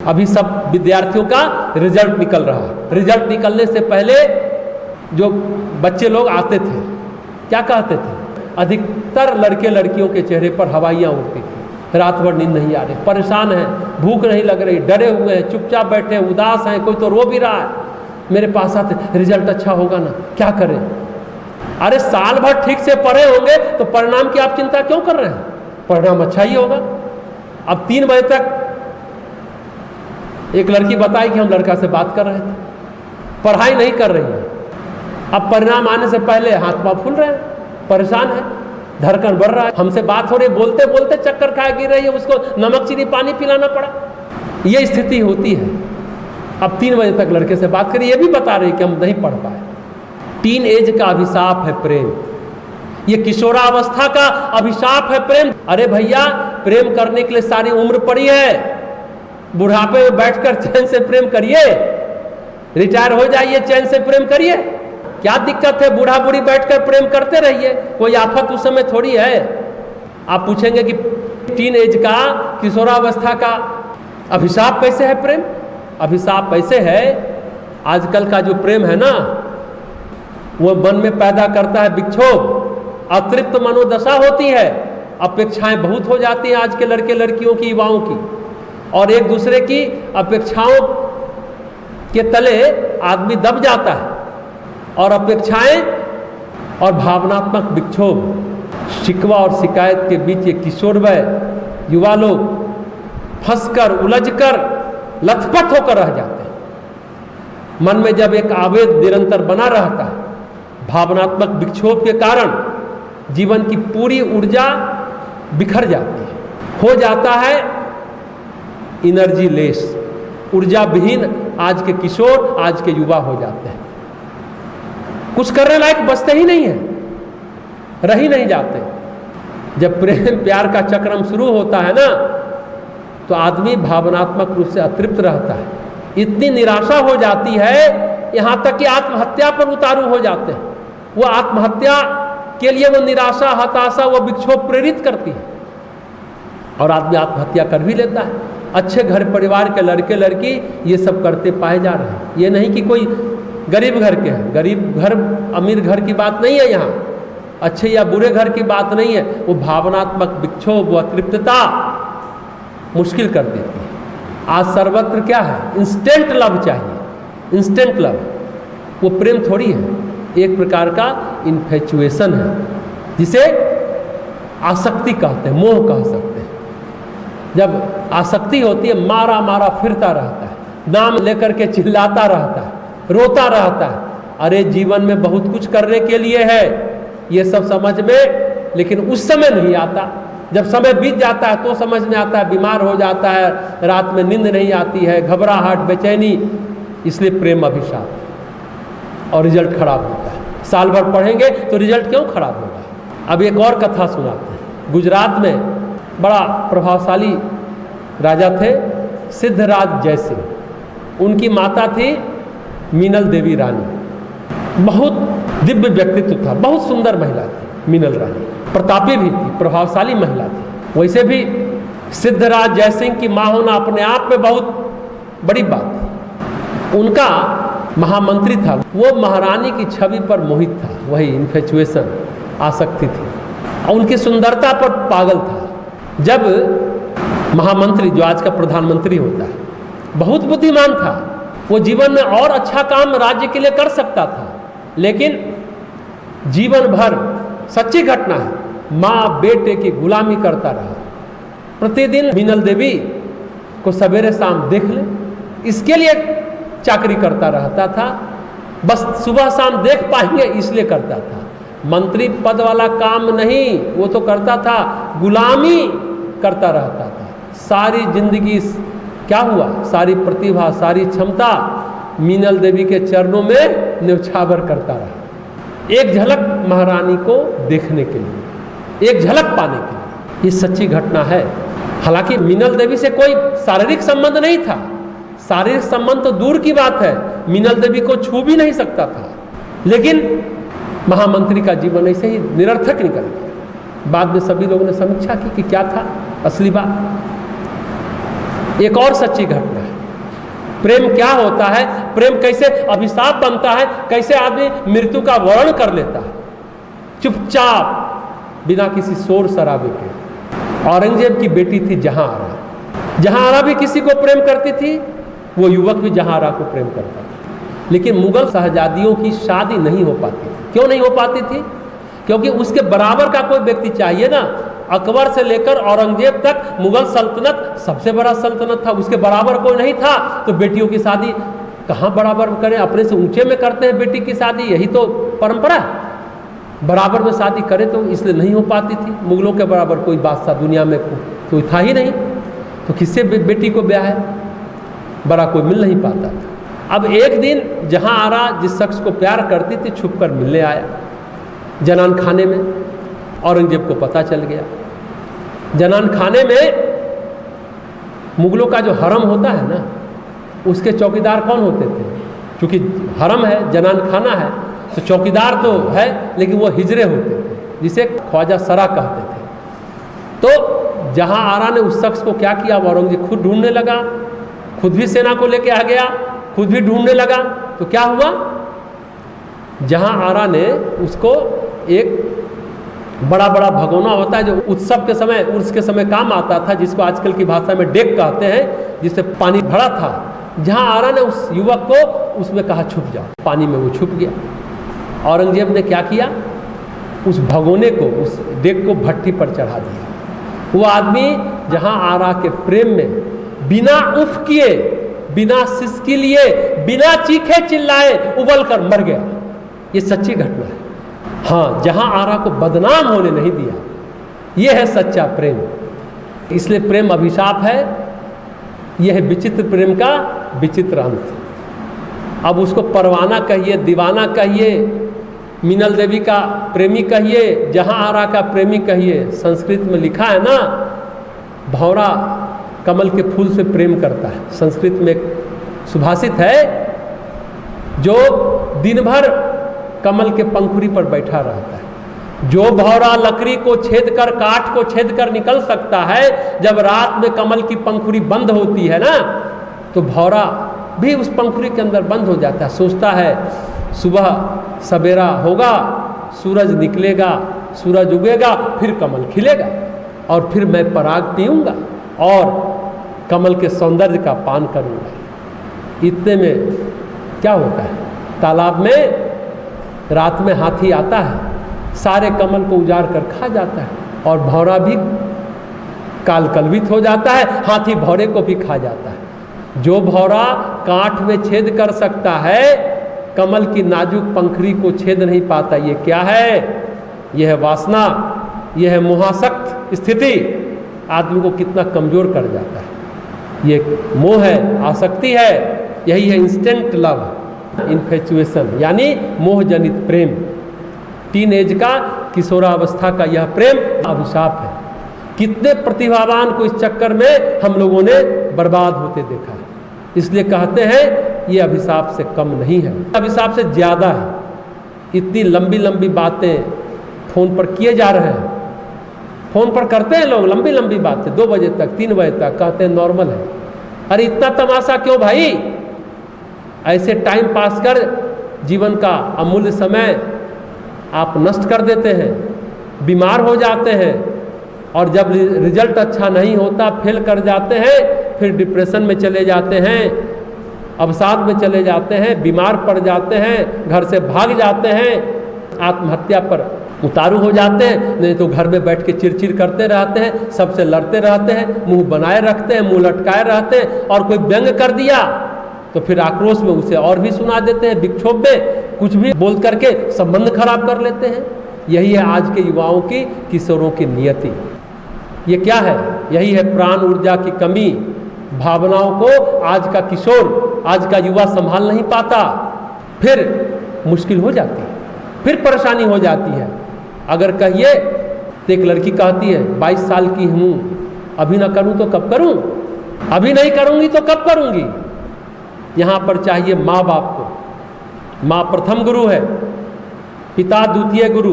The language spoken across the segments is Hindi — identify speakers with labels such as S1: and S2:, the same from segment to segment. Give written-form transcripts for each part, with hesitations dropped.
S1: अभी सब विद्यार्थियों का रिजल्ट निकल रहा है। रिजल्ट निकलने से पहले जो बच्चे लोग आते थे क्या कहते थे, अधिकतर लड़के लड़कियों के चेहरे पर हवाइयाँ उड़ती थी, रात भर नींद नहीं आ रही, परेशान हैं, भूख नहीं लग रही, डरे हुए हैं, चुपचाप बैठे हैं, उदास हैं, कोई तो रो भी रहा है, मेरे पास आते रिजल्ट अच्छा होगा ना, क्या करें। अरे साल भर ठीक से पढ़े होंगे तो परिणाम की आप चिंता क्यों कर रहे हैं, परिणाम अच्छा ही होगा। अब 3 बजे तक एक लड़की बताई कि हम लड़का से बात कर रहे थे, पढ़ाई नहीं कर रही है, अब परिणाम आने से पहले हाथ पाँव फूल रहे हैं, परेशान है, धड़कन बढ़ रहा है, हमसे बात हो रही, बोलते बोलते चक्कर खा गिर रही है, उसको नमक चीनी पानी पिलाना पड़ा, ये स्थिति होती है। अब 3 बजे तक लड़के से बात करिए, ये भी बता रही कि हम नहीं पढ़ पाए। टीन एज का अभिशाप है प्रेम, ये किशोरावस्था का अभिशाप है प्रेम। अरे भैया प्रेम करने के लिए सारी उम्र पड़ी है, बुढ़ापे में बैठकर चैन से प्रेम करिए, रिटायर हो जाइए चैन से प्रेम करिए, क्या दिक्कत है, बूढ़ा बूढ़ी बैठकर प्रेम करते रहिए, कोई आफत उस समय थोड़ी है। आप पूछेंगे कि टीन एज का किशोरावस्था का अभिशाप कैसे है प्रेम, अभिशाप ऐसे है, आजकल का जो प्रेम है ना वो मन में पैदा करता है विक्षोभ, अतृप्त मनोदशा होती है, अपेक्षाएं बहुत हो जाती हैं आज के लड़के लड़कियों की, युवाओं की, और एक दूसरे की अपेक्षाओं के तले आदमी दब जाता है, और अपेक्षाएं और भावनात्मक विक्षोभ, शिकवा और शिकायत के बीच ये किशोर वय युवा लोग फंसकर उलझकर लथपथ होकर रह जाते हैं। मन में जब एक आवेग निरंतर बना रहता है, भावनात्मक विक्षोभ के कारण जीवन की पूरी ऊर्जा बिखर जाती है, हो जाता है एनर्जी लेस, ऊर्जा विहीन आज के किशोर, आज के युवा हो जाते हैं, कुछ करने लायक बचते ही नहीं है, रह ही नहीं जाते। जब प्रेम प्यार का चक्रम शुरू होता है ना तो आदमी भावनात्मक रूप से अतृप्त रहता है, इतनी निराशा हो जाती है, यहाँ तक कि आत्महत्या पर उतारू हो जाते हैं। वो आत्महत्या के लिए वो निराशा, हताशा, वो विक्षोभ प्रेरित करती है और आदमी आत्महत्या कर भी लेता है। अच्छे घर परिवार के लड़के लड़की ये सब करते पाए जा रहे हैं। ये नहीं कि कोई गरीब घर के हैं, गरीब घर अमीर घर की बात नहीं है, यहाँ अच्छे या बुरे घर की बात नहीं है, वो भावनात्मक विक्षोभ, वो अतृप्तता मुश्किल कर देती है। आज सर्वत्र क्या है, इंस्टेंट लव चाहिए, इंस्टेंट लव, वो प्रेम थोड़ी है, एक प्रकार का इन्फेचुएशन है, जिसे आसक्ति कहते हैं, मोह कह सकते हैं। जब आसक्ति होती है, मारा मारा फिरता रहता है, नाम लेकर के चिल्लाता रहता है, रोता रहता है, अरे जीवन में बहुत कुछ करने के लिए है, ये सब समझ में, लेकिन उस समय नहीं आता, जब समय बीत जाता है तो समझ में आता है, बीमार हो जाता है, रात में नींद नहीं आती है, घबराहट, बेचैनी, इसलिए प्रेम अभिशाप और रिजल्ट खराब होता है। साल भर पढ़ेंगे तो रिजल्ट क्यों खराब होगा। अब एक और कथा सुनाते हैं। गुजरात में बड़ा प्रभावशाली राजा थे सिद्धराज जयसिंह, उनकी माता थी मीनल देवी रानी, बहुत दिव्य व्यक्तित्व था, बहुत सुंदर महिला थी मीनल रानी, प्रतापी भी थी, प्रभावशाली महिला थी। वैसे भी सिद्धराज जयसिंह की मां होना अपने आप में बहुत बड़ी बात थी। उनका महामंत्री था, वो महारानी की छवि पर मोहित था, वही इन्फेचुएशन, आसक्ति थी, और उनकी सुंदरता पर पागल था। जब महामंत्री, जो आज का प्रधानमंत्री होता है, बहुत बुद्धिमान था, वो जीवन में और अच्छा काम राज्य के लिए कर सकता था, लेकिन जीवन भर, सच्ची घटना है, माँ बेटे की गुलामी करता रहा। प्रतिदिन मीनल देवी को सवेरे शाम देख ले, इसके लिए चाकरी करता रहता था, बस सुबह शाम देख पाएंगे इसलिए करता था। मंत्री पद वाला काम नहीं, वो तो करता था, गुलामी करता रहता था। सारी जिंदगी क्या हुआ, सारी प्रतिभा, सारी क्षमता मीनल देवी के चरणों में न्यौछावर करता रहा, एक झलक महारानी को देखने के लिए, एक झलक पाने के लिए। ये सच्ची घटना है। हालांकि मीनल देवी से कोई शारीरिक संबंध नहीं था, शारीरिक संबंध तो दूर की बात है, मीनल देवी को छू भी नहीं सकता था, लेकिन महामंत्री का जीवन ऐसे ही निरर्थक निकल गया। बाद में सभी लोगों ने समीक्षा की कि क्या था असली बात। एक और सच्ची घटना है। प्रेम क्या होता है, प्रेम कैसे अभिशाप बनता है, कैसे आदमी मृत्यु का वर्ण कर लेता है चुपचाप बिना किसी शोर शराबे के। औरंगजेब की बेटी थी जहांआरा। जहांआरा भी किसी को प्रेम करती थी, वो युवक भी जहांआरा को प्रेम करता था। लेकिन मुगल शहजादियों की शादी नहीं हो पाती थी। क्यों नहीं हो पाती थी? क्योंकि उसके बराबर का कोई व्यक्ति चाहिए ना। अकबर से लेकर औरंगजेब तक मुगल सल्तनत सबसे बड़ा सल्तनत था, उसके बराबर कोई नहीं था। तो बेटियों की शादी कहाँ बराबर करें, अपने से ऊंचे में करते हैं बेटी की शादी, यही तो परंपरा है। बराबर में शादी करे तो इसलिए नहीं हो पाती थी। मुगलों के बराबर कोई बादशाह दुनिया में कोई था ही नहीं, तो किससे बेटी को ब्याह है, बड़ा कोई मिल नहीं पाता था। अब एक दिन जहांआरा जिस शख्स को प्यार करती थी छुपकर मिलने आया जनान खाने में। औरंगजेब को पता चल गया। जनान खाने में मुगलों का जो हरम होता है ना, उसके चौकीदार कौन होते थे? क्योंकि हरम है, जनान खाना है, तो चौकीदार तो है, लेकिन वो हिजरे होते थे, जिसे ख्वाजा सरा कहते थे। तो जहांआरा ने उस शख्स को क्या किया, औरंगजेब खुद ढूंढने लगा, खुद भी सेना को लेके आ गया, खुद भी ढूंढने लगा। तो क्या हुआ, जहांआरा ने उसको एक बड़ा बड़ा भगोना होता है जो उत्सव के समय, उर्स के समय काम आता था, जिसको आजकल की भाषा में डेक कहते हैं, जिससे पानी भरा था। जहांआरा ने उस युवक को उसमें कहा छुप जाओ, पानी में वो छुप गया। औरंगजेब ने क्या किया, उस भगोने को, उस डेक को भट्टी पर चढ़ा दिया। वो आदमी जहांआरा के प्रेम में बिना उफ किए, बिना सिसकी लिए, बिना चीखे चिल्लाए उबल कर मर गया। ये सच्ची घटना है। हाँ, जहांआरा को बदनाम होने नहीं दिया। यह है सच्चा प्रेम। इसलिए प्रेम अभिशाप है। यह है विचित्र प्रेम का विचित्र अंत। अब उसको परवाना कहिए, दीवाना कहिए, मीनल देवी का प्रेमी कहिए, जहांआरा का प्रेमी कहिए। संस्कृत में लिखा है ना, भौरा कमल के फूल से प्रेम करता है। संस्कृत में एक सुभाषित है, जो दिन भर कमल के पंखुड़ी पर बैठा रहता है। जो भौरा लकड़ी को छेद कर, काठ को छेद कर निकल सकता है, जब रात में कमल की पंखुड़ी बंद होती है ना, तो भौरा भी उस पंखुड़ी के अंदर बंद हो जाता है। सोचता है सुबह सवेरा होगा, सूरज निकलेगा, सूरज उगेगा, फिर कमल खिलेगा और फिर मैं पराग पीऊंगा और कमल के सौंदर्य का पान करूंगा। इतने में क्या होता है, तालाब में रात में हाथी आता है, सारे कमल को उजाड़ कर खा जाता है और भौरा भी कालकलवित हो जाता है, हाथी भौरे को भी खा जाता है। जो भौरा काठ में छेद कर सकता है, कमल की नाजुक पंखुड़ी को छेद नहीं पाता। ये क्या है? यह है वासना, यह है मोहासक्त स्थिति। आदमी को कितना कमजोर कर जाता है। ये मोह है, आसक्ति है। यही है इंस्टेंट लव, इन्फेचुएशन, यानी मोह जनित प्रेम। टीन एज का, किशोरावस्था का यह प्रेम अभिशाप है। कितने प्रतिभावान को इस चक्कर में हम लोगों ने बर्बाद होते देखा है। इसलिए कहते हैं ये अभिशाप से कम नहीं है, अभिशाप से ज्यादा है। इतनी लंबी लंबी बातें फोन पर किए जा रहे हैं। फोन पर करते हैं लोग लंबी लंबी बातें, 2 बजे तक, 3 बजे तक, कहते हैं नॉर्मल है। अरे इतना तमाशा क्यों भाई? ऐसे टाइम पास कर जीवन का अमूल्य समय आप नष्ट कर देते हैं, बीमार हो जाते हैं, और जब रिजल्ट अच्छा नहीं होता, फेल कर जाते हैं, फिर डिप्रेशन में चले जाते हैं, अवसाद में चले जाते हैं, बीमार पड़ जाते हैं, घर से भाग जाते हैं, आत्महत्या पर उतारू हो जाते हैं। नहीं तो घर में बैठ के चिड़चिड़ करते रहते हैं, सबसे लड़ते रहते हैं, मुंह बनाए रखते हैं, मुंह लटकाए रहते हैं, और कोई व्यंग कर दिया तो फिर आक्रोश में उसे और भी सुना देते हैं, विक्षोभ में कुछ भी बोल करके संबंध खराब कर लेते हैं। यही है आज के युवाओं की, किशोरों की नियति। ये क्या है? यही है प्राण ऊर्जा की कमी। भावनाओं को आज का किशोर, आज का युवा संभाल नहीं पाता, फिर मुश्किल हो जाती है, फिर परेशानी हो जाती है। अगर कहिए तो एक लड़की कहती है 22 साल की हूँ, अभी ना करूँ तो कब करूँ, अभी नहीं करूँगी तो कब करूँगी। यहाँ पर चाहिए माँ बाप को। माँ प्रथम गुरु है, पिता द्वितीय गुरु,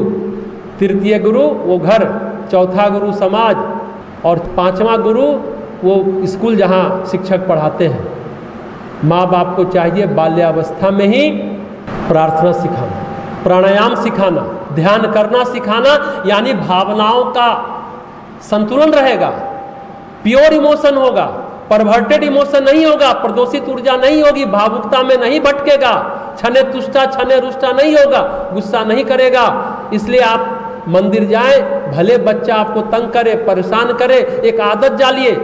S1: तृतीय गुरु वो घर, चौथा गुरु समाज, और 5वां गुरु वो स्कूल जहाँ शिक्षक पढ़ाते हैं। माँ बाप को चाहिए बाल्यावस्था में ही प्रार्थना सिखाना, प्राणायाम सिखाना, ध्यान करना सिखाना, यानी भावनाओं का संतुलन रहेगा, प्योर इमोशन होगा, परवर्टेड इमोशन नहीं होगा, प्रदोषित ऊर्जा नहीं होगी, भावुकता में नहीं भटकेगा, छने तुष्टा छने रुष्टा नहीं होगा, गुस्सा नहीं करेगा। इसलिए आप मंदिर जाएं, भले बच्चा आपको तंग करे, परेशान करे, एक आदत डालिए।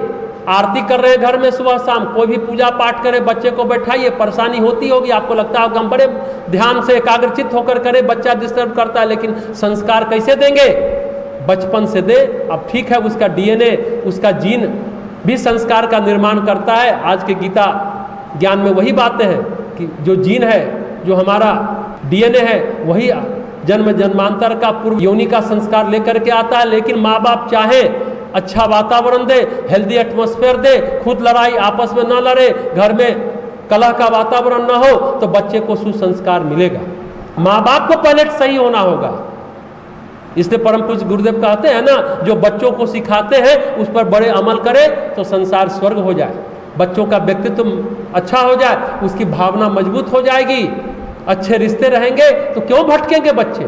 S1: आरती कर रहे हैं घर में सुबह शाम, कोई भी पूजा पाठ करे, बच्चे को बैठाइए। परेशानी होती होगी, आपको लगता होगा हम बड़े ध्यान से एकाग्रचित होकर करें, बच्चा डिस्टर्ब करता है, लेकिन संस्कार कैसे देंगे? बचपन से दे। अब ठीक है, उसका डीएनए, उसका जीन भी संस्कार का निर्माण करता है। आज के गीता ज्ञान में वही बातें हैं कि जो जीन है, जो हमारा डीएनए है, वही जन्म जन्मांतर का पूर्व योनि का संस्कार लेकर के आता है। लेकिन माँ बाप चाहे अच्छा वातावरण दे, हेल्दी एटमॉस्फेयर दे, खुद लड़ाई आपस में न लड़े, घर में कलह का वातावरण न हो, तो बच्चे को सुसंस्कार मिलेगा। माँ बाप को पहले सही होना होगा। इसलिए परम पूज्य गुरुदेव कहते हैं ना, जो बच्चों को सिखाते हैं उस पर बड़े अमल करे तो संसार स्वर्ग हो जाए, बच्चों का व्यक्तित्व अच्छा हो जाए, उसकी भावना मजबूत हो जाएगी, अच्छे रिश्ते रहेंगे तो क्यों भटकेंगे बच्चे?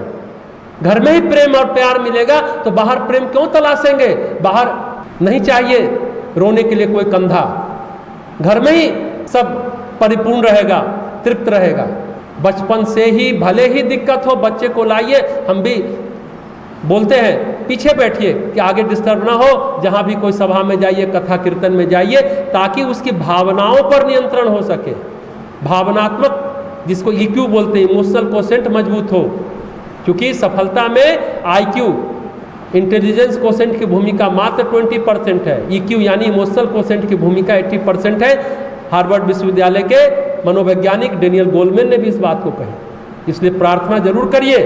S1: घर में ही प्रेम और प्यार मिलेगा तो बाहर प्रेम क्यों तलाशेंगे? बाहर नहीं चाहिए रोने के लिए कोई कंधा, घर में ही सब परिपूर्ण रहेगा, तृप्त रहेगा। बचपन से ही भले ही दिक्कत हो, बच्चे को लाइए। हम भी बोलते हैं पीछे बैठिए कि आगे डिस्टर्ब ना हो, जहाँ भी कोई सभा में जाइए, कथा कीर्तन में जाइए, ताकि उसकी भावनाओं पर नियंत्रण हो सके। भावनात्मक, जिसको EQ बोलते हैं, इमोशनल कोशेंट मजबूत हो। क्योंकि सफलता में IQ, इंटेलिजेंस कोशेंट की भूमिका मात्र 20% है, EQ यानी इमोशनल कोशेंट की भूमिका 80% है। हार्वर्ड विश्वविद्यालय के मनोवैज्ञानिक डेनियल गोलमैन ने भी इस बात को कही। इसलिए प्रार्थना जरूर करिए,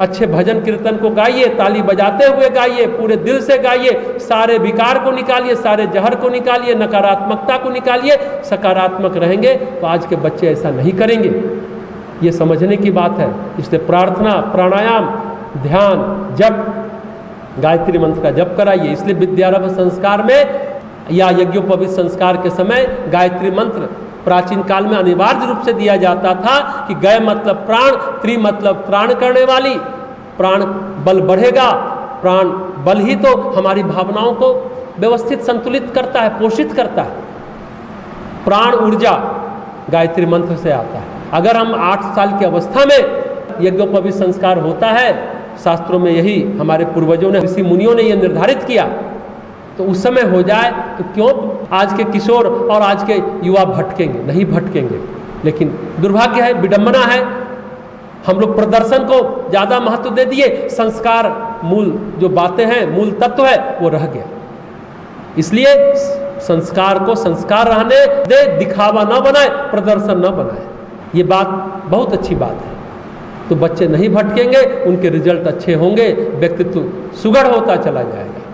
S1: अच्छे भजन कीर्तन को गाइए, ताली बजाते हुए गाइए, पूरे दिल से गाइए, सारे विकार को निकालिए, सारे जहर को निकालिए, नकारात्मकता को निकालिए। सकारात्मक रहेंगे तो आज के बच्चे ऐसा नहीं करेंगे, ये समझने की बात है। इसलिए प्रार्थना, प्राणायाम, ध्यान, जप, गायत्री मंत्र का जप कराइए। इसलिए विद्यारंभ संस्कार में या यज्ञोपवीत संस्कार के समय गायत्री मंत्र प्राचीन काल में अनिवार्य रूप से दिया जाता था कि गय मतलब प्राण, त्रि मतलब त्राण करने वाली, प्राण बल बढ़ेगा। प्राण बल ही तो हमारी भावनाओं को व्यवस्थित संतुलित करता है, पोषित करता है। प्राण ऊर्जा गायत्री मंत्र से आता है। अगर हम 8 साल की अवस्था में यज्ञोपवीत संस्कार होता है, शास्त्रों में यही हमारे पूर्वजों ने, ऋषि मुनियों ने यह निर्धारित किया, तो उस समय हो जाए तो क्यों आज के किशोर और आज के युवा भटकेंगे? नहीं भटकेंगे। लेकिन दुर्भाग्य है, विडंबना है, हम लोग प्रदर्शन को ज़्यादा महत्व दे दिए, संस्कार मूल जो बातें हैं, मूल तत्व है, वो रह गया। इसलिए संस्कार को संस्कार रहने दे, दिखावा न बनाए, प्रदर्शन न बनाए। ये बात बहुत अच्छी बात है। तो बच्चे नहीं भटकेंगे, उनके रिजल्ट अच्छे होंगे, व्यक्तित्व सुगढ़ होता चला जाएगा।